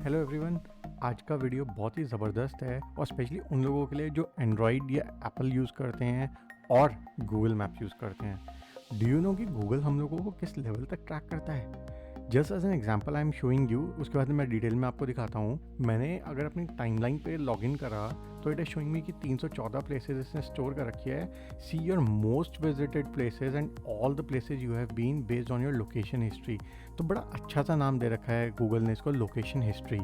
Hello everyone. आज का video बहुत ही ज़बरदस्त है और स्पेशली उन लोगों के लिए जो एंड्रॉयड या एप्पल यूज़ करते हैं और गूगल मैप्स यूज़ करते हैं। डू यू नो कि गूगल हम लोगों को किस लेवल तक ट्रैक करता है? Just as an example I am showing you, उसके बाद मैं डिटेल में आपको दिखाता हूँ। मैंने अगर अपनी टाइमलाइन पे लॉगिन करा तो इट इज शोइंग मी कि 314 प्लेसेस इसने स्टोर कर रखी है। See your most visited places and all the places you have been based on your location history. तो बड़ा अच्छा सा नाम दे रखा है गूगल ने इसको, लोकेशन हिस्ट्री।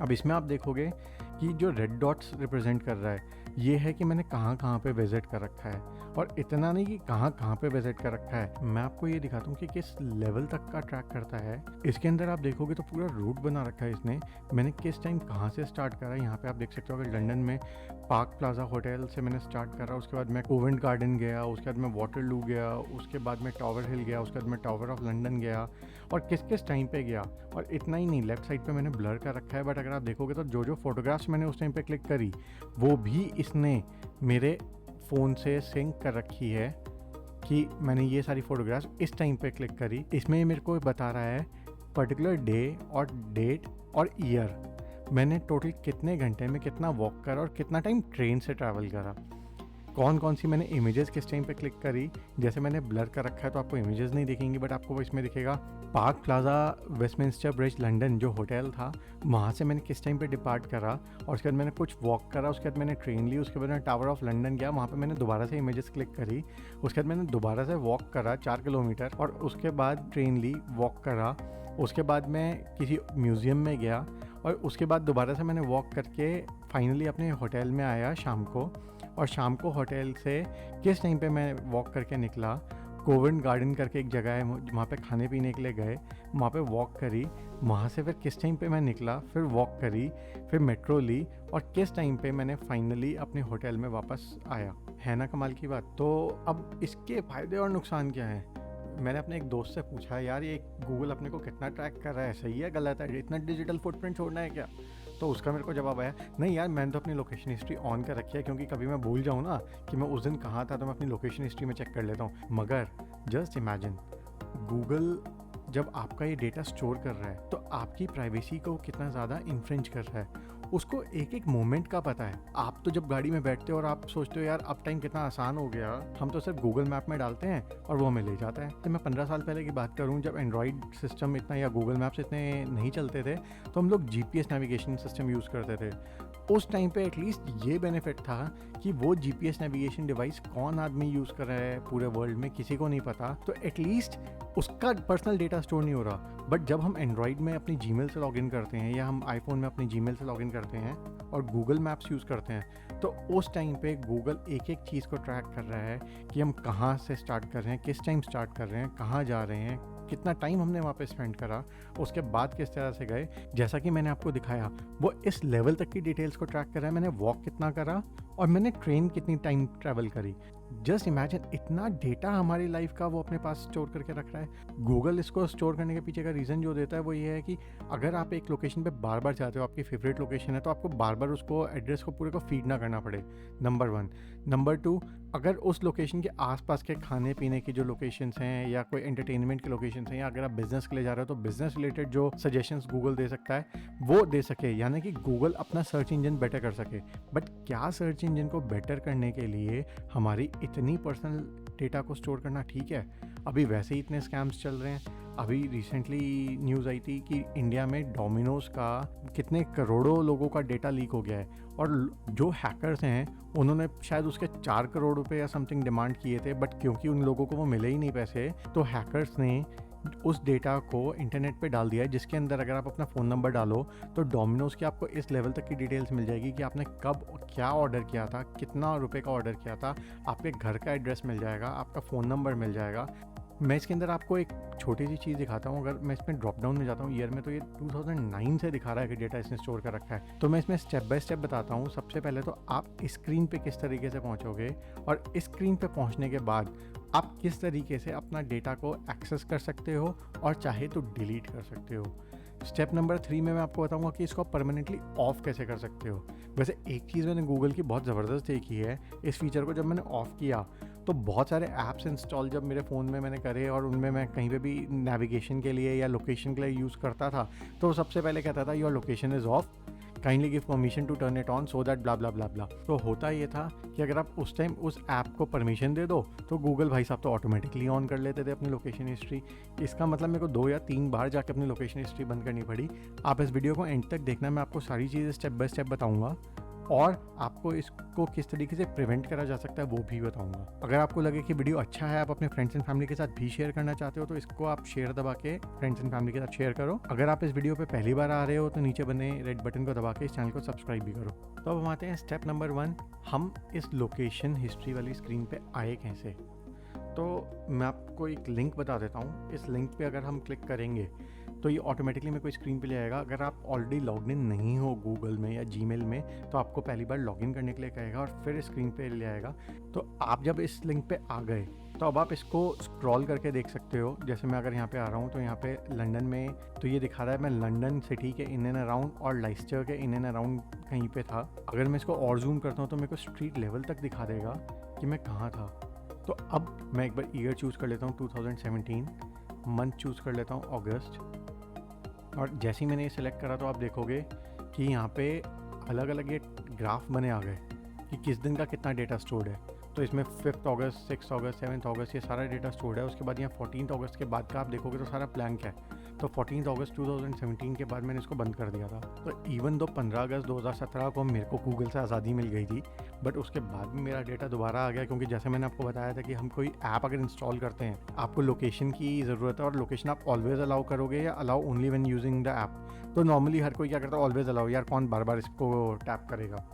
अब इसमें आप देखोगे कि जो रेड डॉट्स रिप्रेजेंट कर रहा है ये है कि मैंने कहाँ कहाँ पे विजिट कर रखा है, और इतना नहीं कि कहाँ कहाँ पे विजिट कर रखा है, मैं आपको ये दिखाता हूँ कि किस लेवल तक का ट्रैक करता है। इसके अंदर आप देखोगे तो पूरा रूट बना रखा है इसने, मैंने किस टाइम कहाँ से स्टार्ट करा। यहाँ पे आप देख सकते हो कि लंदन में पार्क प्लाजा होटल से मैंने स्टार्ट करा, उसके बाद मैं कोवेंट गार्डन गया, उसके बाद मैं वाटरलू गया, उसके बाद मैं टावर हिल गया, उसके बाद मैं टावर ऑफ लंदन गया, और किस किस टाइम पे गया। और इतना ही नहीं, लेफ्ट साइड पे मैंने ब्लर कर रखा है, बट अगर आप देखोगे तो जो जो फोटोग्राफ्स मैंने उस टाइम पे क्लिक करी वो भी इसने मेरे फ़ोन से सिंक कर रखी है कि मैंने ये सारी फ़ोटोग्राफ्स इस टाइम पे क्लिक करी। इसमें मेरे को बता रहा है पर्टिकुलर डे और डेट और ईयर, मैंने टोटल कितने घंटे में कितना वॉक करा और कितना टाइम ट्रेन से ट्रैवल करा, कौन कौन सी मैंने इमेजेस किस टाइम पे क्लिक करी। जैसे मैंने ब्लर कर रखा है तो आपको इमेजेस नहीं दिखेंगी, बट आपको इसमें दिखेगा park plaza Westminster bridge London जो होटल था, वहाँ से मैंने किस टाइम पे डिपार्ट करा, और उसके बाद मैंने कुछ वॉक करा, उसके बाद मैंने ट्रेन ली, उसके बाद मैं टावर ऑफ लंदन गया, वहाँ पे मैंने दोबारा से इमेजेस क्लिक करी, उसके बाद मैंने दोबारा से वॉक करा 4 किलोमीटर, और उसके बाद ट्रेन ली, वॉक करा, उसके बाद मैं किसी म्यूज़ियम में गया, और उसके बाद दोबारा से मैंने वॉक करके फाइनली अपने होटल में आया शाम को। और शाम को होटल से किस टाइम पे मैं वॉक करके निकला, कोवेंट गार्डन करके एक जगह है वहाँ पे खाने पीने के लिए गए, वहाँ पे वॉक करी, वहाँ से फिर किस टाइम पे मैं निकला, फिर वॉक करी, फिर मेट्रो ली, और किस टाइम पे मैंने फाइनली अपने होटल में वापस आया। है ना कमाल की बात। तो अब इसके फ़ायदे और नुकसान क्या हैं? मैंने अपने एक दोस्त से पूछा, यार ये गूगल अपने को कितना ट्रैक कर रहा है, सही है गलत है, इतना डिजिटल फुटप्रिंट छोड़ना है क्या? तो उसका मेरे को जवाब आया, नहीं यार मैंने तो अपनी लोकेशन हिस्ट्री ऑन कर रखी है, क्योंकि कभी मैं भूल जाऊँ ना कि मैं उस दिन कहाँ था तो मैं अपनी लोकेशन हिस्ट्री में चेक कर लेता हूँ। मगर जस्ट इमेजिन, गूगल जब आपका ये डेटा स्टोर कर रहा है तो आपकी प्राइवेसी को कितना ज़्यादा इन्फ्रिंज कर रहा है, उसको एक एक मोमेंट का पता है। आप तो जब गाड़ी में बैठते हो और आप सोचते हो यार अब टाइम कितना आसान हो गया, हम तो सिर्फ गूगल मैप में डालते हैं और वो हमें ले जाता है। तो मैं 15 साल पहले की बात करूं, जब एंड्रॉयड सिस्टम इतना या गूगल मैप्स इतने नहीं चलते थे, तो हम लोग जीपीएस नेविगेशन सिस्टम यूज़ करते थे। उस टाइम पे एटलीस्ट ये बेनिफिट था कि वो जीपीएस नेविगेशन डिवाइस कौन आदमी यूज़ कर रहा है पूरे वर्ल्ड में किसी को नहीं पता, तो एटलीस्ट उसका पर्सनल डेटा स्टोर नहीं हो रहा। बट जब हम एंड्रॉयड में अपनी जीमेल से लॉगिन करते हैं या हम आईफोन में अपनी जीमेल से लॉगिन करते हैं और गूगल मैप्स यूज़ करते हैं, तो उस टाइम पे गूगल एक एक चीज़ को ट्रैक कर रहा है कि हम कहाँ से स्टार्ट कर रहे हैं, किस टाइम स्टार्ट कर रहे हैं, कहाँ जा रहे हैं, कितना टाइम हमने वहाँ पे स्पेंड करा, उसके बाद किस तरह से गए। जैसा कि मैंने आपको दिखाया, वो इस लेवल तक की डिटेल्स को ट्रैक कर रहा है, मैंने वॉक कितना करा और मैंने ट्रेन कितनी टाइम ट्रैवल करी। जस्ट इमेजिन, इतना डेटा हमारी लाइफ का वो अपने पास स्टोर करके रख रहा है। गूगल इसको स्टोर करने के पीछे का रीज़न जो देता है वो ये है कि अगर आप एक लोकेशन पे बार बार जाते हो, आपकी फेवरेट लोकेशन है, तो आपको बार बार उसको एड्रेस को पूरे को फीड ना करना पड़े, नंबर 1। नंबर 2, अगर उस लोकेशन के आसपास के खाने पीने की जो लोकेशंस हैं या कोई एंटरटेनमेंट की लोकेशंस हैं, या अगर आप बिज़नेस के लिए जा रहे हो तो बिज़नेस रिलेटेड जो सजेशंस गूगल दे सकता है वो दे सके, यानी कि गूगल अपना सर्च इंजन बेटर कर सके। बट क्या सर्च इंजन को बेटर करने के लिए हमारी इतनी पर्सनल डेटा को स्टोर करना ठीक है? अभी वैसे ही इतने स्कैम्स चल रहे हैं। अभी रिसेंटली न्यूज़ आई थी कि इंडिया में डोमिनोज़ का कितने करोड़ों लोगों का डेटा लीक हो गया है, और जो हैकर्स हैं उन्होंने शायद उसके 4 करोड़ रुपए या समथिंग डिमांड किए थे, बट क्योंकि उन लोगों को वो मिले ही नहीं पैसे, तो हैकर्स ने उस डेटा को इंटरनेट पे डाल दिया है, जिसके अंदर अगर आप अपना फ़ोन नंबर डालो तो डोमिनोज़ की आपको इस लेवल तक की डिटेल्स मिल जाएगी कि आपने कब क्या ऑर्डर किया था, कितना रुपए का ऑर्डर किया था, आपके घर का एड्रेस मिल जाएगा, आपका फ़ोन नंबर मिल जाएगा। मैं इसके अंदर आपको एक छोटी सी चीज़ दिखाता हूँ। अगर मैं इसमें ड्रॉप डाउन में जाता हूँ ईयर में, तो ये 2009 से दिखा रहा है कि डेटा इसने स्टोर कर रखा है। तो मैं इसमें स्टेप बाय स्टेप बताता हूँ। सबसे पहले तो आप स्क्रीन पे किस तरीके से पहुँचोगे, और स्क्रीन पे पहुँचने के बाद आप किस तरीके से अपना डेटा को एक्सेस कर सकते हो और चाहे तो डिलीट कर सकते हो। स्टेप नंबर 3 में मैं आपको बताऊंगा कि इसको परमानेंटली ऑफ कैसे कर सकते हो। वैसे एक चीज़ मैंने गूगल की बहुत ज़बरदस्त देखी है, इस फीचर को जब मैंने ऑफ़ किया तो बहुत सारे ऐप्स इंस्टॉल जब मेरे फ़ोन में मैंने करे और उनमें मैं कहीं पे भी नेविगेशन के लिए या लोकेशन के लिए यूज़ करता था, तो सबसे पहले कहता था your location is off, kindly give permission to turn it on so that blah blah blah blah. तो होता ये था कि अगर आप उस टाइम उस ऐप को परमिशन दे दो तो गूगल भाई साहब तो ऑटोमेटिकली ऑन कर लेते थे अपनी लोकेशन हिस्ट्री। इसका मतलब मेरे को 2 या 3 बार जाके अपनी लोकेशन हिस्ट्री बंद करनी पड़ी। आप इस वीडियो को एंड तक देखना, मैं आपको सारी चीज़ें स्टेप बाय स्टेप बताऊंगा और आपको इसको किस तरीके से प्रिवेंट करा जा सकता है वो भी बताऊंगा। अगर आपको लगे कि वीडियो अच्छा है, आप अपने फ्रेंड्स एंड फैमिली के साथ भी शेयर करना चाहते हो, तो इसको आप शेयर दबा के फ्रेंड्स एंड फैमिली के साथ शेयर करो। अगर आप इस वीडियो पे पहली बार आ रहे हो तो नीचे बने रेड बटन को दबा के इस चैनल को सब्सक्राइब भी करो। तो अब हम आते हैं स्टेप नंबर 1, हम इस लोकेशन हिस्ट्री वाली स्क्रीन पे आए कैसे। तो मैं आपको एक लिंक बता देता हूँ। इस लिंक पे अगर हम क्लिक करेंगे तो ये ऑटोमेटिकली मेरे को स्क्रीन पे ले आएगा। अगर आप ऑलरेडी लॉग इन नहीं हो गूगल में या जीमेल में तो आपको पहली बार लॉगिन करने के लिए कहेगा और फिर स्क्रीन पे ले आएगा। तो आप जब इस लिंक पे आ गए तो अब आप इसको स्क्रॉल करके देख सकते हो। जैसे मैं अगर यहाँ पे आ रहा हूँ तो यहाँ पे लंदन में तो ये दिखा रहा है मैं लंदन सिटी के इन एंड अराउंड और लाइस्टर के इन एंड अराउंड कहीं पे था। अगर मैं इसको और जूम करता हूँ तो मेरे को स्ट्रीट लेवल तक दिखा देगा कि मैं कहाँ था। तो अब मैं एक बार ईयर चूज़ कर लेता हूँ 2017, मंथ चूज़ कर लेता हूँ अगस्त, और जैसे ही मैंने ये सिलेक्ट करा तो आप देखोगे कि यहाँ पे अलग अलग ये ग्राफ बने आ गए कि किस दिन का कितना डेटा स्टोर्ड है। तो इसमें 5 अगस्त, 6 अगस्त, 7 अगस्त ये सारा डेटा स्टोर्ड है। उसके बाद यहाँ 14 अगस्त के बाद का आप देखोगे तो सारा ब्लैंक है। तो 14 अगस्त 2017 के बाद मैंने इसको बंद कर दिया था। तो इवन दो 15 अगस्त 2017 को मेरे को गूगल से आज़ादी मिल गई थी, बट उसके बाद भी मेरा डेटा दोबारा आ गया, क्योंकि जैसे मैंने आपको बताया था कि हम कोई ऐप अगर इंस्टॉल करते हैं आपको लोकेशन की ज़रूरत है, और लोकेशन आप ऑलवेज अलाउ करोगे या allow only when using the app. तो नॉर्मली हर कोई क्या करता है, ऑलवेज अलाउ, यार कौन बार बार इसको टैप करेगा।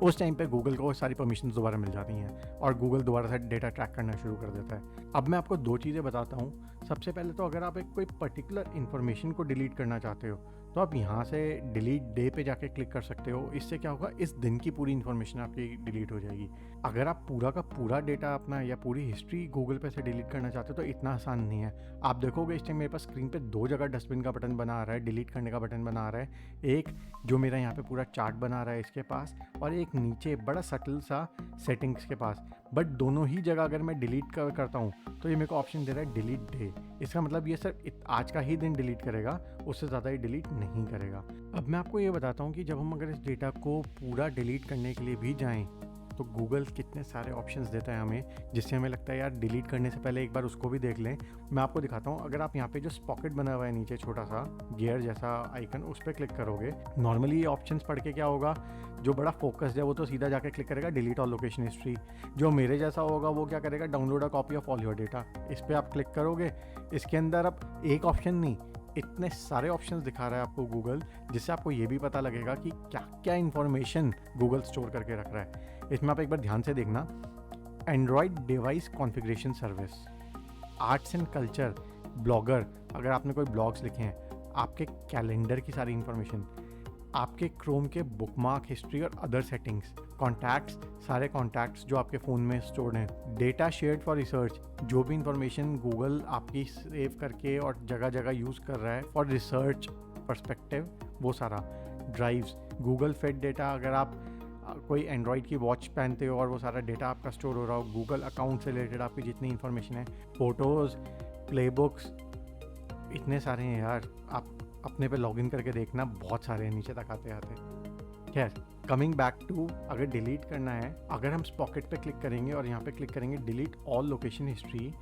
उस टाइम पे गूगल को सारी परमिशन दोबारा मिल जाती हैं और गूगल दोबारा से डेटा ट्रैक करना शुरू कर देता है। अब मैं आपको 2 चीज़ें बताता हूँ। सबसे पहले तो अगर आप एक कोई पर्टिकुलर इन्फॉर्मेशन को डिलीट करना चाहते हो तो आप यहाँ से डिलीट डे पे जाके क्लिक कर सकते हो। इससे क्या होगा, इस दिन की पूरी इन्फॉर्मेशन आपकी डिलीट हो जाएगी। अगर आप पूरा का पूरा डेटा अपना या पूरी हिस्ट्री गूगल पे से डिलीट करना चाहते हो तो इतना आसान नहीं है। आप देखोगे इस टाइम मेरे पास स्क्रीन पे 2 जगह डस्टबिन का बटन बना आ रहा है, डिलीट करने का बटन बना आ रहा है। एक जो मेरा यहाँ पे पूरा चार्ट बना रहा है इसके पास, और एक नीचे बड़ा सटल सा सेटिंग्स के पास। बट दोनों ही जगह अगर मैं डिलीट करता हूँ तो ये मेरे को ऑप्शन दे रहा है डिलीट डे। इसका मतलब ये सिर्फ आज का ही दिन डिलीट करेगा, उससे ज़्यादा ही डिलीट नहीं करेगा। अब मैं आपको ये बताता हूँ कि जब हम अगर इस डेटा को पूरा डिलीट करने के लिए भी जाएं तो गूगल कितने सारे ऑप्शंस देता है हमें, जिससे हमें लगता है यार डिलीट करने से पहले एक बार उसको भी देख लें। मैं आपको दिखाता हूँ। अगर आप यहाँ पे जो पॉकेट बना हुआ है नीचे छोटा सा गियर जैसा आइकन, उस पर क्लिक करोगे, नॉर्मली ये ऑप्शंस पढ़ के क्या होगा, जो बड़ा फोकस्ड है वो तो सीधा जाके क्लिक करेगा डिलीट ऑल लोकेशन हिस्ट्री। जो मेरे जैसा होगा वो क्या करेगा, download a copy of all your data. इस पर आप क्लिक करोगे, इसके अंदर अब एक ऑप्शन नहीं इतने सारे ऑप्शंस दिखा रहा है आपको गूगल, जिससे आपको ये भी पता लगेगा कि क्या क्या इन्फॉर्मेशन गूगल स्टोर करके रख रहा है। इसमें आप एक बार ध्यान से देखना, Android device configuration service, arts and culture, blogger, अगर आपने कोई ब्लॉग्स लिखे हैं, आपके कैलेंडर की सारी इन्फॉर्मेशन, आपके क्रोम के बुकमार्क हिस्ट्री और अदर सेटिंग्स, कॉन्टैक्ट्स, सारे कॉन्टैक्ट्स जो आपके फ़ोन में स्टोर्ड हैं, डेटा शेयर्ड फॉर रिसर्च, जो भी इंफॉर्मेशन गूगल आपकी सेव करके और जगह जगह यूज़ कर रहा है फॉर रिसर्च पर्सपेक्टिव, वो सारा, ड्राइव्स, गूगल फेड डेटा, अगर आप कोई एंड्रॉयड की वॉच पहनते हो और वो सारा डेटा आपका स्टोर हो रहा हो, गूगल अकाउंट से रिलेटेड आपकी जितनी इन्फॉर्मेशन है, फ़ोटोज़, प्ले बुक्स, इतने सारे हैं यार। आप अपने पे लॉगिन करके देखना, बहुत सारे हैं नीचे तक आते आते। खैर, कमिंग बैक टू, अगर डिलीट करना है, अगर हम पॉकेट पे क्लिक करेंगे और यहाँ पे क्लिक करेंगे डिलीट ऑल लोकेशन हिस्ट्री,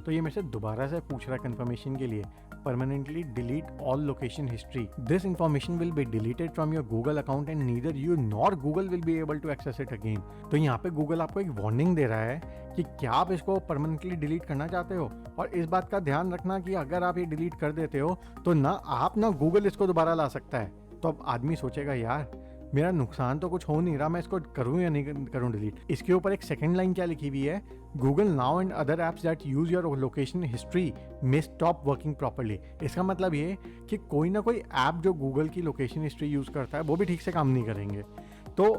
तो ये मेरे से दोबारा से पूछ रहा है कंफर्मेशन के लिए, permanently delete all location history. This information will be deleted from your Google account and neither you nor Google will be able to access it again. तो यहाँ पे गूगल आपको एक वार्निंग दे रहा है कि क्या आप इसको परमानेंटली डिलीट करना चाहते हो, और इस बात का ध्यान रखना कि अगर आप ये डिलीट कर देते हो तो ना आप ना गूगल इसको दोबारा ला सकता है। तो अब आदमी सोचेगा यार मेरा नुकसान तो कुछ हो नहीं रहा, मैं इसको करूँ या नहीं करूँ डिलीट। इसके ऊपर एक सेकंड लाइन क्या लिखी हुई है, Google now and other apps that use your location history may stop working properly. इसका मतलब ये कि कोई ना कोई ऐप जो गूगल की लोकेशन हिस्ट्री यूज़ करता है वो भी ठीक से काम नहीं करेंगे। तो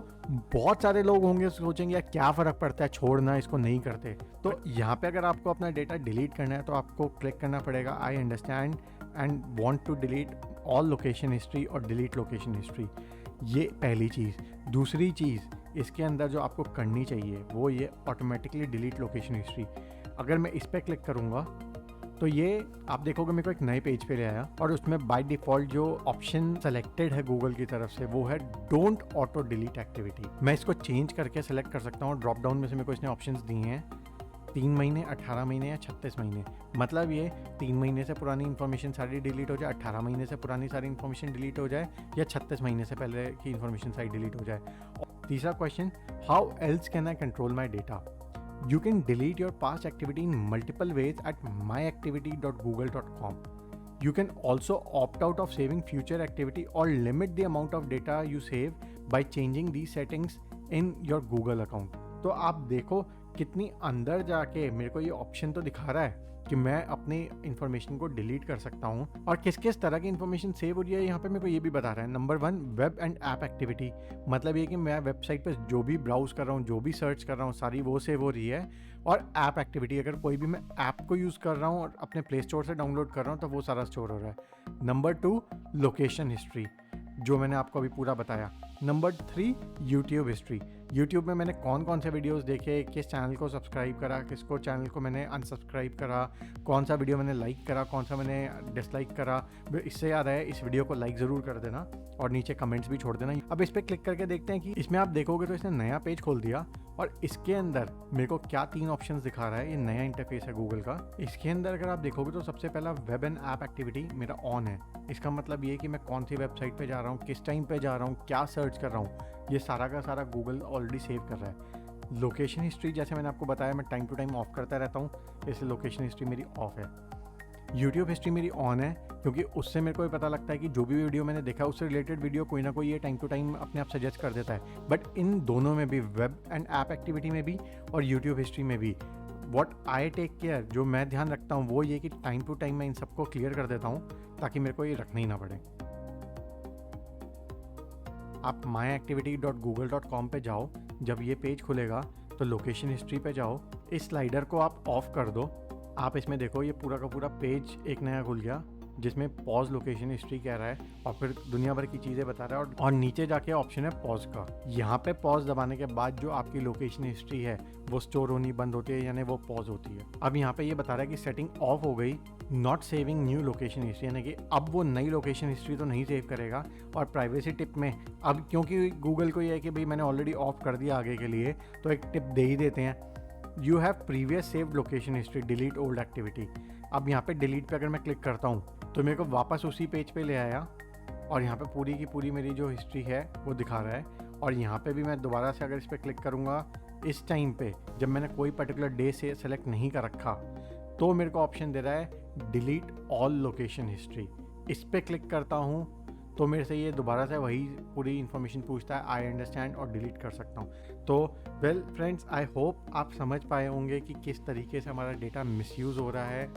बहुत सारे लोग होंगे सोचेंगे यार क्या फ़र्क पड़ता है, छोड़ना, इसको नहीं करते। तो यहाँ पे अगर आपको अपना डेटा डिलीट करना है तो आपको क्लिक करना पड़ेगा I understand and want to delete all location history और डिलीट लोकेशन हिस्ट्री। ये पहली चीज़। दूसरी चीज़, इसके अंदर जो आपको करनी चाहिए वो ये ऑटोमेटिकली डिलीट लोकेशन हिस्ट्री। अगर मैं इस पर क्लिक करूँगा तो ये आप देखोगे मेरे को एक नए पेज पे ले आया और उसमें बाय डिफ़ॉल्ट जो ऑप्शन सेलेक्टेड है गूगल की तरफ से वो है डोंट ऑटो डिलीट एक्टिविटी। मैं इसको चेंज करके सेलेक्ट कर सकता हूँ। ड्रॉप डाउन में से मेरे को इसने ऑप्शंस दिए हैं 3 महीने, 18 महीने या 36 महीने। मतलब ये 3 महीने से पुरानी इन्फॉर्मेशन सारी डिलीट हो जाए, 18 महीने से पुरानी सारी इन्फॉर्मेशन डिलीट हो जाए या 36 महीने से पहले की इन्फॉर्मेशन सारी डिलीट हो जाए। तीसरा question, how else can I control my data? You can delete your past activity in multiple ways at myactivity.google.com. You can also opt out of saving future activity or limit the amount of data you save by changing these settings in your Google account. तो आप देखो कितनी अंदर जाके मेरे को ये option तो दिखा रहा है कि मैं अपनी इन्फॉर्मेशन को डिलीट कर सकता हूँ और किस किस तरह की इन्फॉर्मेशन सेव हो रही है यहाँ पे मेरे को ये भी बता रहा है। Number 1, web and app activity. मतलब ये कि मैं वेबसाइट पे जो भी ब्राउज कर रहा हूँ, जो भी सर्च कर रहा हूँ, सारी वो सेव हो रही है। और ऐप एक्टिविटी, अगर कोई भी मैं ऐप को यूज़ कर रहा हूँ और अपने प्ले स्टोर से डाउनलोड कर रहा हूँ तो वो सारा स्टोर हो रहा है। नंबर 2, लोकेशन हिस्ट्री, जो मैंने आपको अभी पूरा बताया। Number 3, YouTube history. यूट्यूब में मैंने कौन कौन से वीडियोस देखे, किस चैनल को सब्सक्राइब करा, किसको चैनल को मैंने अनसब्सक्राइब करा, कौन सा वीडियो मैंने लाइक करा, कौन सा मैंने डिसलाइक करा। इससे याद है इस वीडियो को लाइक ज़रूर कर देना और नीचे कमेंट्स भी छोड़ देना। अब इस पर क्लिक करके देखते हैं कि इसमें आप देखोगे तो इसने नया पेज खोल दिया और इसके अंदर मेरे को क्या 3 ऑप्शंस दिखा रहा है। ये नया इंटरफेस है गूगल का। इसके अंदर अगर आप देखोगे तो सबसे पहला वेब एंड ऐप एक्टिविटी मेरा ऑन है। इसका मतलब ये कि मैं कौन सी वेबसाइट पे जा रहा हूँ, किस टाइम पे जा रहा हूँ, क्या सर्च कर रहा हूँ, ये सारा का सारा गूगल ऑलरेडी सेव कर रहा है। लोकेशन हिस्ट्री जैसे मैंने आपको बताया मैं टाइम टू टाइम ऑफ करता रहता हूँ, इसलिए लोकेशन हिस्ट्री मेरी ऑफ है। यूट्यूब हिस्ट्री मेरी ऑन है क्योंकि उससे मेरे को ये पता लगता है कि जो भी वीडियो मैंने देखा उससे रिलेटेड वीडियो कोई ना कोई ये टाइम टू टाइम अपने आप सजेस्ट कर देता है। बट इन दोनों में भी, वेब एंड ऐप एक्टिविटी में भी और यूट्यूब हिस्ट्री में भी, व्हाट आई टेक केयर, जो मैं ध्यान रखता हूँ वो ये कि टाइम टू टाइम मैं इन सबको क्लियर कर देता हूँ ताकि मेरे को ये रखना ही ना पड़े। आप myactivity.google.com पे जाओ। जब ये पेज खुलेगा तो लोकेशन हिस्ट्री पे जाओ, इस स्लाइडर को आप ऑफ कर दो। आप इसमें देखो ये पूरा का पूरा पेज एक नया खुल गया जिसमें पॉज लोकेशन हिस्ट्री कह रहा है और फिर दुनिया भर की चीज़ें बता रहा है और नीचे जाके ऑप्शन है पॉज का। यहाँ पे पॉज दबाने के बाद जो आपकी लोकेशन हिस्ट्री है वो स्टोर होनी बंद होती है, यानी वो पॉज होती है। अब यहाँ पे ये बता रहा है कि सेटिंग ऑफ हो गई, not saving new location history, यानी कि अब वो नई लोकेशन हिस्ट्री तो नहीं सेव करेगा। और प्राइवेसी टिप में अब क्योंकि गूगल को ये है कि भाई मैंने ऑलरेडी ऑफ कर दिया आगे के लिए, तो एक टिप दे ही देते हैं, you have previous saved location history, delete old activity. अब यहाँ पे डिलीट पे अगर मैं क्लिक करता हूँ तो मेरे को वापस उसी पेज पे ले आया और यहाँ पे पूरी की पूरी मेरी जो हिस्ट्री है वो दिखा रहा है। और यहाँ पे भी मैं दोबारा से अगर इस पर क्लिक करूँगा, इस टाइम पे जब मैंने कोई पर्टिकुलर डे से सेलेक्ट नहीं कर रखा तो मेरे को ऑप्शन दे रहा है डिलीट ऑल लोकेशन हिस्ट्री। इस पर क्लिक करता हूँ तो मेरे से ये दोबारा से वही पूरी इन्फॉर्मेशन पूछता है, आई अंडरस्टैंड, और डिलीट कर सकता हूँ। तो वेल फ्रेंड्स, आई होप आप समझ पाए होंगे कि किस तरीके से हमारा डेटा मिसयूज़ हो रहा है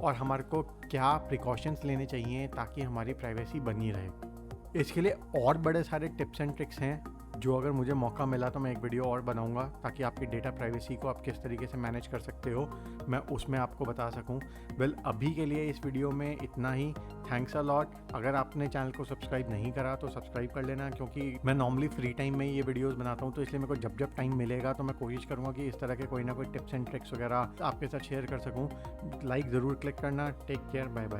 और हमारे को क्या प्रिकॉशंस लेने चाहिए ताकि हमारी प्राइवेसी बनी रहे। इसके लिए और बड़े सारे टिप्स एंड ट्रिक्स हैं जो अगर मुझे मौका मिला तो मैं एक वीडियो और बनाऊंगा ताकि आपकी डेटा प्राइवेसी को आप किस तरीके से मैनेज कर सकते हो मैं उसमें आपको बता सकूं। वेल अभी के लिए इस वीडियो में इतना ही। Thanks a lot. अगर आपने चैनल को सब्सक्राइब नहीं करा तो सब्सक्राइब कर लेना, क्योंकि मैं नॉर्मली फ्री टाइम में ये वीडियोज़ बनाता हूँ, तो इसलिए मेरे को जब जब टाइम मिलेगा तो मैं कोशिश करूँगा कि इस तरह के कोई ना कोई टिप्स एंड ट्रिक्स वगैरह आपके साथ शेयर कर सकूँ। लाइक ज़रूर क्लिक करना। Take care, bye bye.